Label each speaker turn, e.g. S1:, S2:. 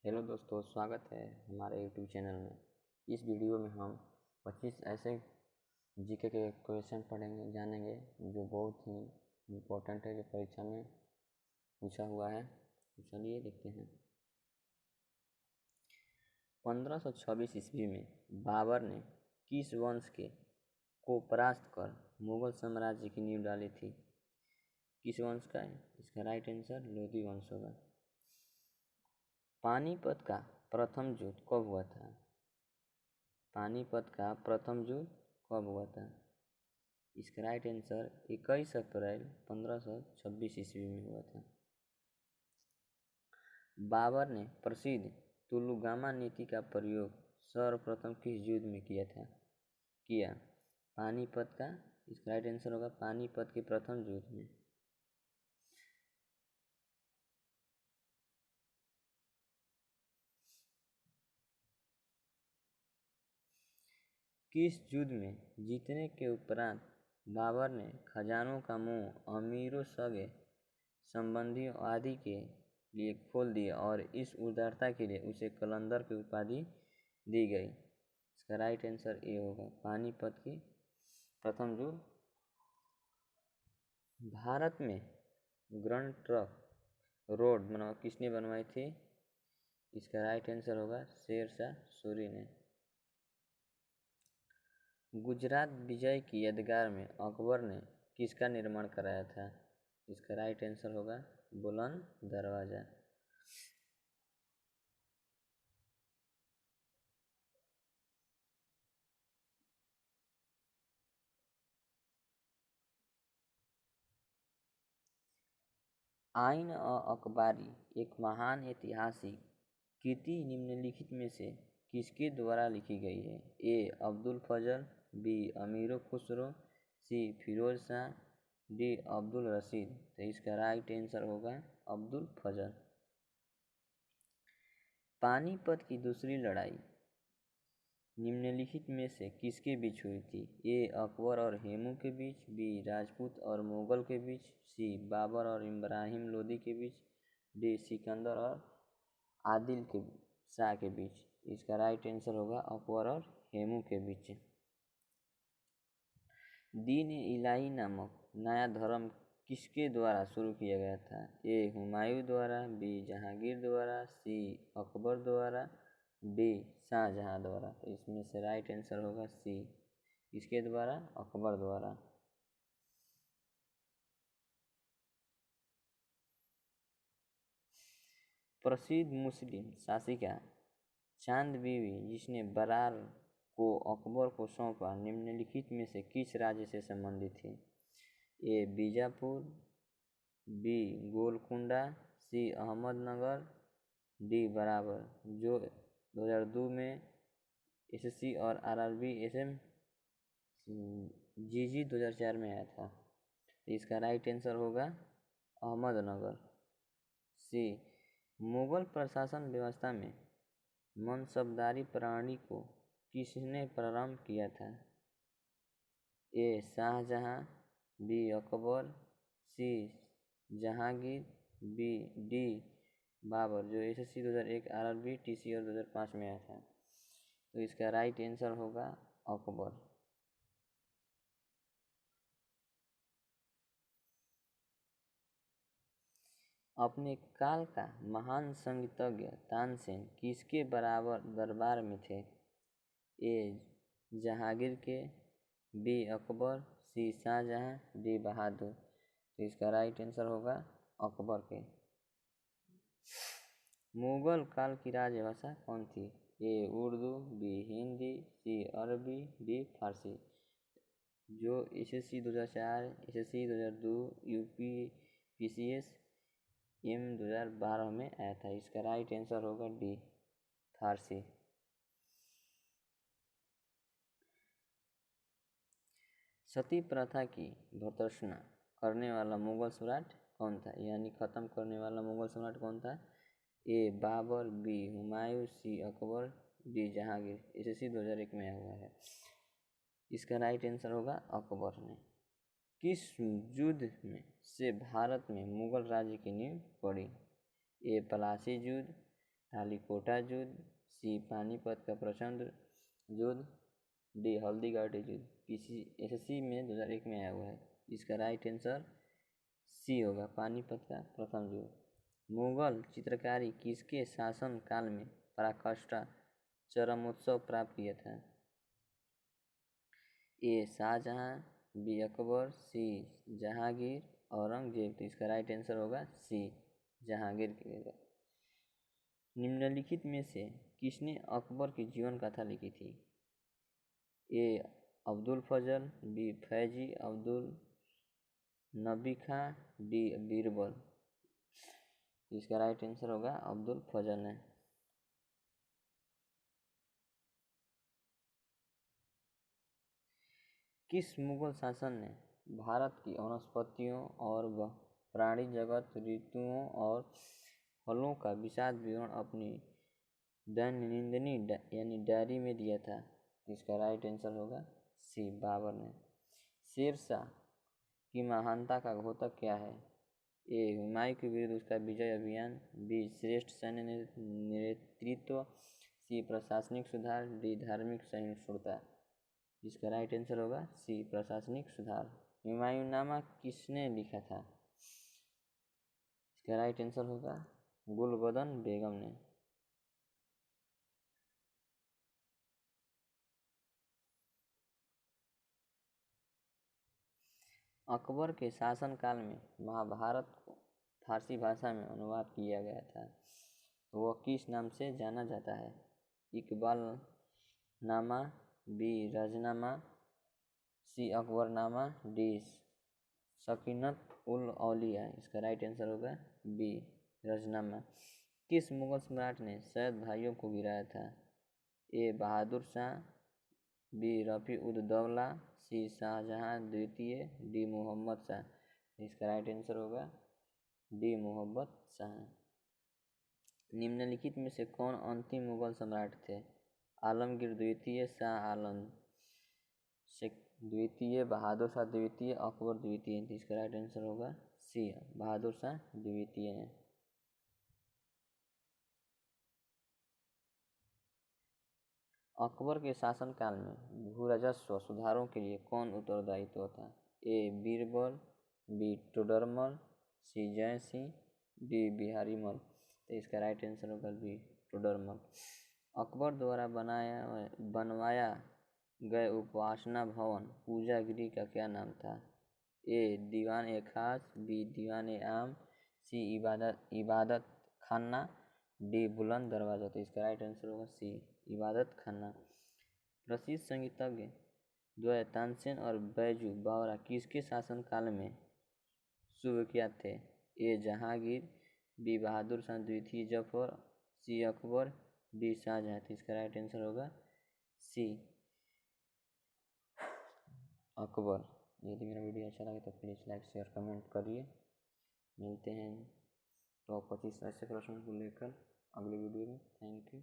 S1: Hello दोस्तों, स्वागत है हमारे यूट्यूब चैनल में। इस वीडियो में हम 25 ऐसे जीके के क्वेश्चन पढ़ेंगे, जानेंगे जो बहुत ही इम्पोर्टेंट है, जो परीक्षा में पूछा हुआ है। तो चलिए देखते हैं। 1526 ईस्वी में बाबर ने किस वंश को परास्त कर मुगल साम्राज्य की नींव डाली थी? किस वंश का है? इसका राइट आंसर लोधी वंश होगा। पानीपत का प्रथम युद्ध कब हुआ था? पानीपत का प्रथम युद्ध कब हुआ था? इसका राइट आंसर 21 अप्रैल 1526 ईस्वी में हुआ था। बाबर ने प्रसिद्ध तुलुगामा नीति का प्रयोग सर्वप्रथम किस युद्ध में किया? पानीपत का। इसका राइट आंसर होगा पानीपत के प्रथम युद्ध में। किस युद्ध में जीतने के उपरांत बाबर ने खजानों का मुंह अमीरों, सगे संबंधियों आदि के लिए खोल दिया और इस उदारता के लिए उसे कलंदर की उपाधि दी गई? इसका राइट आंसर ए होगा पानीपत की प्रथम युद्ध। भारत में ग्रैंड ट्रंक रोड किसने बनवाई थी? इसका राइट आंसर होगा शेर शाह सूरी ने। गुजरात विजय की यादगार में अकबर ने किसका निर्माण कराया था? इसका राइट आंसर होगा बुलंद दरवाजा। आइन अकबारी एक महान ऐतिहासिक कृति निम्नलिखित में से किसके द्वारा लिखी गई है? ए अब्दुल फजल, बी अमीर खुसरो, सी फिरोज शाह, डी अब्दुल रशीद। तो इसका राइट आंसर होगा अब्दुल फजल। पानीपत की दूसरी लड़ाई निम्नलिखित में से किसके बीच हुई थी? ए अकबर और हेमू के बीच, बी राजपूत और मुगल के बीच, सी बाबर और इब्राहिम लोदी के बीच, डी सिकंदर और आदिल के शाह के बीच। इसका राइट आंसर होगा अकबर और हेमू के बीच। दीन इलाही नामक नया धर्म किसके द्वारा शुरू किया गया था? ए हुमायूं द्वारा, बी जहांगीर द्वारा, सी अकबर द्वारा, डी शाहजहां द्वारा। तो इसमें से राइट आंसर होगा सी, इसके द्वारा अकबर द्वारा। प्रसिद्ध मुस्लिम शासिका चांद बीवी जिसने बरार को अकबर को सौंपा निम्नलिखित में से किस राज्य से संबंधित थी? ए बीजापुर, बी गोलकुंडा, सी अहमदनगर, डी बराबर। जो 2002 में एसएससी और आरआरबी एसएम जीजी 2004 में आया था। तो इसका राइट आंसर होगा अहमदनगर, सी। मुगल प्रशासन व्यवस्था में मनसबदारी प्रणाली को किसने प्रारंभ किया था? ए शाहजहां, बी अकबर, सी जहांगीर, डी बाबर। जो एसएससी 2001, आरआरबी, टीसी और 2005 में आया था। तो इसका राइट आंसर होगा अकबर। अपने काल का महान संगीतज्ञ तानसेन किसके बराबर दरबार में थे? ए जहांगीर के, बी अकबर, सी शाहजहां, डी बहादुर। तो इसका राइट आंसर होगा अकबर के। मुगल काल की राजभाषा कौन थी? A Urdu, B Hindi, C अरबी, डी फारसी। जो SSC 2004, SSC 2002, UP PCS M 2012 में आया था। इसका राइट आंसर होगा डी फारसी। सती प्रथा की भर्त्सना करने वाला मुगल सम्राट कौन था? यानी खत्म करने वाला मुगल सम्राट कौन था? ए बाबर, बी हुमायूं, सी अकबर, डी जहांगीर। एसएससी 2001 में आया हुआ है। इसका राइट आंसर होगा अकबर ने। किस युद्ध में से भारत में मुगल राज्य की नींव पड़ी? ए पलासी युद्ध, थालीकोटा युद्ध, सी पानीपत का प्रचंड युद्ध, डी हल्दी घाटी युद्ध। एसएससी में 2001 में आया हुआ है। इसका राइट आंसर सी होगा, पानीपत का प्रथम युद्ध। मुगल चित्रकारी किसके शासन काल में पराकाष्ठा चरमोत्सव प्राप्त किया था? ए शाहजहां, बी अकबर, सी जहांगीर, औरंगजेब। तो इसका राइट आंसर होगा सी जहांगीर के। निम्नलिखित में से किसने अकबर की जीवन कथा लिखी थी? ए अब्दुल फजल, बी फैजी अब्दुल नबी खां, डी बीरबल। इसका राइट आंसर होगा अब्दुल फजल ने। किस मुगल शासन ने भारत की वनस्पतियों और प्राणी जगत, ऋतुओं और फलों का विशद विवरण अपनी दैनंदिनी यानी डायरी में दिया था? इसका राइट आंसर होगा सी बाबर ने। शेरशाह की महानता का घोतक क्या है? ए हुमायूं के विरुद्ध उसका विजय अभियान, बी श्रेष्ठ सैन्य नेतृत्व, सी प्रशासनिक सुधार, डी धार्मिक सहिष्णुता। इसका राइट आंसर होगा सी प्रशासनिक सुधार। हुमायूंनामा किसने लिखा था? इसका राइट आंसर होगा गुलबदन बेगम ने। अकबर के शासनकाल में महाभारत को फारसी भाषा में अनुवाद किया गया था, तो वह किस नाम से जाना जाता है? इकबाल नामा, बी रजनामा, सी अकबरनामा, डी सकीनत उल औलिया। इसका राइट आंसर होगा बी रजनामा। किस मुगल सम्राट ने सैयद भाइयों को गिराया था? ए बहादुर शाह, बी रफ़ी उद दौला, सी शाहजहां द्वितीय, डी मोहम्मद शाह। इसका राइट आंसर होगा डी मोहम्मद शाह। निम्नलिखित में से कौन अंतिम मुगल सम्राट थे? आलमगीर द्वितीय, शाह आलम द्वितीय, बहादुर शाह द्वितीय, अकबर द्वितीय। इसका राइट आंसर होगा सी बहादुर शाह द्वितीय है। अकबर के शासनकाल में भू राजस्व सुधारों के लिए कौन उत्तरदायित्व था? ए बीरबल, बी टोडरमल, सी जय सिंह, डी बिहारी मल। तो इसका राइट आंसर होगा बी टोडरमल। अकबर द्वारा बनवाया गए उपासना भवन पूजा गृह का क्या नाम था? ए दीवान ए खास, बी दीवान ए आम, सी इबादत खाना, डी बुलंद दरवाजा। तो इसका राइट आंसर होगा सी इबादत खाना। प्रसिद्ध संगीतज्ञ द्वय तानसेन और बैजू बावरा किसके शासनकाल में सुविख्यात थे? ए जहांगीर, बी बहादुर शाह द्वितीय जफर, सी अकबर, डी शाहजहां। इसका राइट आंसर होगा सी अकबर। यदि मेरा वीडियो अच्छा लगे तो प्लीज़ लाइक शेयर कमेंट करिए। मिलते हैं टॉप 25 ऐसे प्रश्नों को लेकर अगले वीडियो में। Thank you.